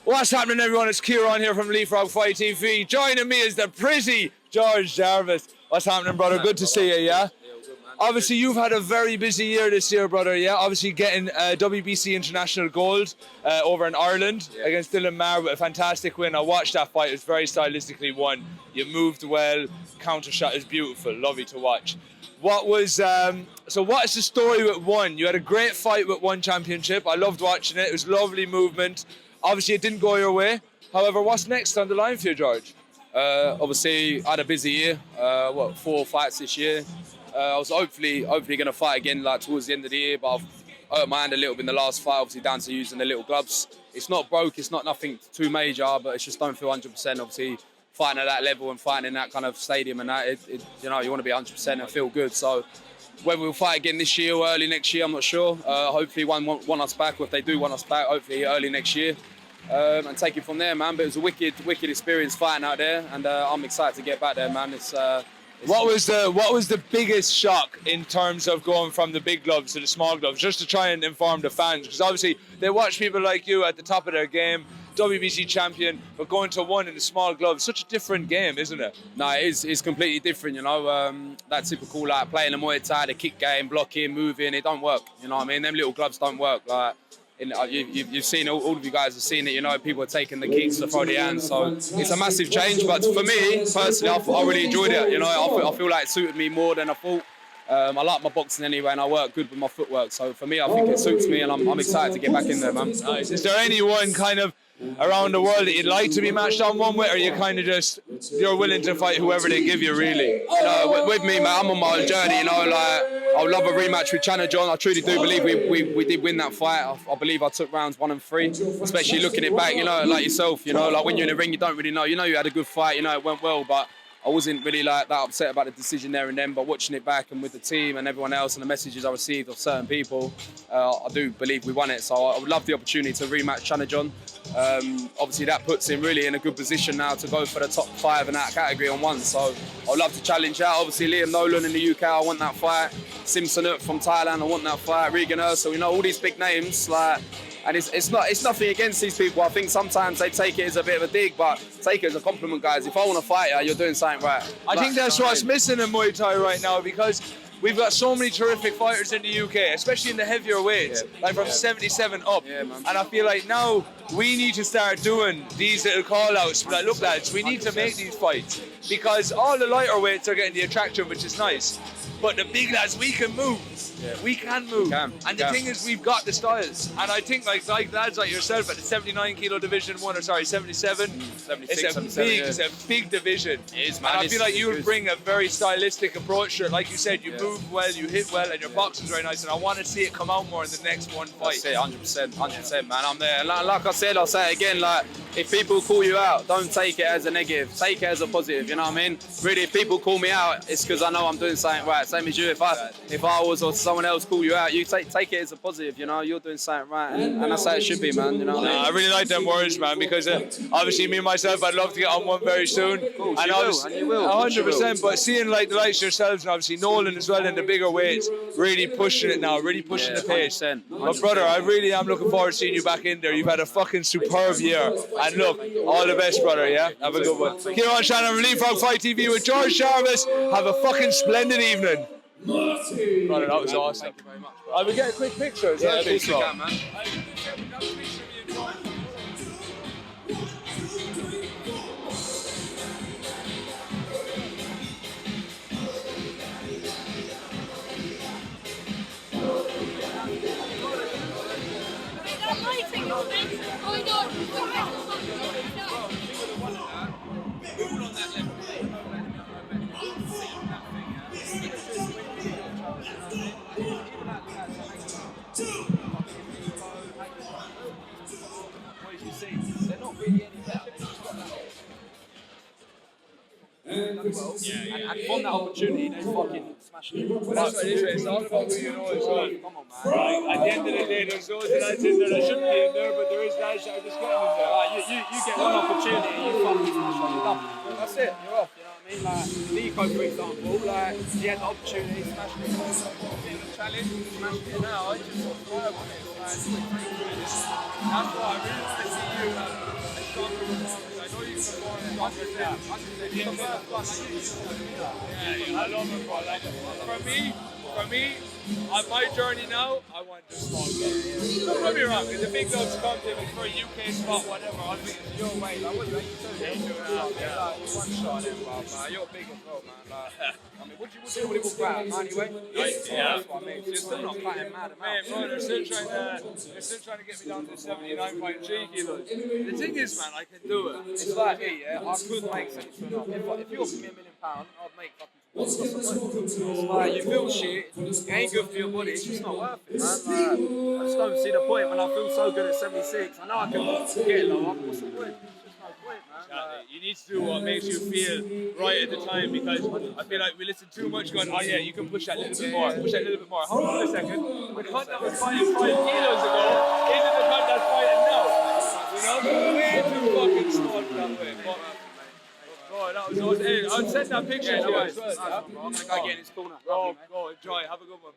What's happening, everyone? It's Ciarain here from Leapfrog Fight TV. Joining me is the pretty George Jarvis. What's happening, brother? Good to see you, yeah? Obviously, you've had a very busy year this year, brother, yeah? Obviously, getting WBC International Gold over in Ireland against Dylan Maher with a fantastic win. I watched that fight. It was very stylistically won. You moved well. Counter shot is beautiful. Lovely to watch. What was what is the story with One? You had a great fight with One Championship. I loved watching it. It was lovely movement. Obviously, it didn't go your way. However, what's next on the line for you, George? Obviously, I had a busy year. 4 fights this year. I was hopefully going to fight again towards the end of the year, but I've hurt my hand a little bit in the last fight, obviously down to using the little gloves. It's not broke, it's not nothing too major, but it's just don't feel 100%. Obviously, fighting at that level and fighting in that kind of stadium and that, you want to be 100% and feel good. So whether we'll fight again this year or early next year, I'm not sure. Hopefully One want us back, or if they do want us back, hopefully early next year. And take it from there, man. But it was a wicked experience fighting out there, and I'm excited to get back there, man. What was the biggest shock in terms of going from the big gloves to the small gloves, just to try and inform the fans? Because obviously they watch people like you at the top of their game, WBC champion, but going to One in the small gloves, such a different game, isn't it? No, it's completely different, that typical playing the Muay Thai, the kick game, blocking, moving, it don't work, you know what I mean? Them little gloves don't work. You've seen, all of you guys have seen it, people are taking the kicks to throw the hands, so it's a massive change. But for me, personally, I really enjoyed it, I feel like it suited me more than I thought. I like my boxing anyway, and I work good with my footwork, so for me, I think it suits me, and I'm excited to get back in there, man. Nice. Is there anyone kind of around the world that you'd like to be matched on one with, or you kind of you're willing to fight whoever they give you, really? With me, man, I'm on my own journey, I would love a rematch with Shanahan. I truly do believe we did win that fight. I believe I took rounds 1 and 3, especially looking it back, like yourself, when you're in the ring, you don't really know. You had a good fight, it went well, but I wasn't really that upset about the decision there and then, but watching it back and with the team and everyone else and the messages I received of certain people, I do believe we won it. So I would love the opportunity to rematch Shanahan. Obviously that puts him really in a good position now to go for the top 5 in that category on One. So I'd love to challenge that. Obviously Liam Nolan in the UK, I want that fight. Simpson from Thailand, I want that fight. Regan Urso, all these big names, and it's nothing against these people. I think sometimes they take it as a bit of a dig, but take it as a compliment, guys. If I want to fight you, you're doing something right. I think that's what's missing in Muay Thai right now, because we've got so many terrific fighters in the UK, especially in the heavier weights, from 77 up. Yeah, man. And I feel like now we need to start doing these little call-outs. Like, look, lads, we need to make these fights, because all the lighter weights are getting the attraction, which is nice. But the big lads, we can move. Yeah. We can move. And the thing is, we've got the styles. And I think like lads like yourself at the 79 kilo division 1, or sorry, 77, 76, it's a big division. It is, man. And I feel like you would bring a very stylistic approach to it. Like you said, you move well, you hit well, and your boxing's very nice. And I want to see it come out more in the next one fight. That's it, 100%, man. I'm there. Like I said, I'll say it again, if people call you out, don't take it as a negative. Take it as a positive, you know what I mean? Really, if people call me out, it's because I know I'm doing something right. Same as you. If I was, or someone else call you out, you take it as a positive, you're doing something right, and that's how it should be, man. I really like them words, man, because obviously me and myself, I'd love to get on one very soon. And you will. 100%. But seeing like the likes of yourselves, and obviously Nolan as well in the bigger weights, really pushing it now, really pushing the pace. 100%. But brother, I really am looking forward to seeing you back in there. You've had a fucking superb year, and look, all the best, brother. Yeah, have a good one. Ciarain Shanahan from Leapfrog Fight TV with George Jarvis. Have a fucking splendid evening. Brother, that was awesome. Thank you very much, bro. I will get a quick picture. Is that please, you can, man. And from that opportunity, they fucking smashed it. But that's what it is, it's all about who you know as well. Come on, man. At the end of the day, there's those lads in there that shouldn't be in there, but there is lads that are just getting in there. You get one opportunity, you fucking smash it, you're done. That's it, you're off, you know what I mean? Nico, for example, he had the opportunity, smashed it. The challenge, smashed it now, I just sort of thrive on it. That's why I really want to see you stronger performance. I know you can perform stronger than that. Yeah, I love it, bro. Like, for me, on my journey now, I want the small gloves. Don't get me wrong, if the big gloves come to me for a UK spot, whatever, I'll be Your way, like, what you you one shot then, bro, man. You're big as well, man. Like, I mean, would you really walk out 90 weight? Yeah. That's what I mean. You're still not cutting mad amount. Man, bro, they're still trying to get me down to 79.3 kilos. The thing is, man, I can do it. It's like me, yeah. I could make sense for enough. If you offered me £1 million, I'd make fucking. Like, you feel shit, it ain't good for your body, it's just not worth it, man. Like, I just don't see the point when I feel so good at 76. I know I can get lower, what's the point? There's just no point, man. You need to do what makes you feel right at the time, because I feel like we listen too much going, oh yeah, you can push that a little bit more, push that a little bit more. Hold on a second, the cut that was fighting 5 kilos ago isn't the cut that's fighting now. You know, way too fucking small for that way. But, oh, that was awesome. Hey, I'll send that picture to you as well. I'm gonna go get in his corner. Go enjoy. Have a good one.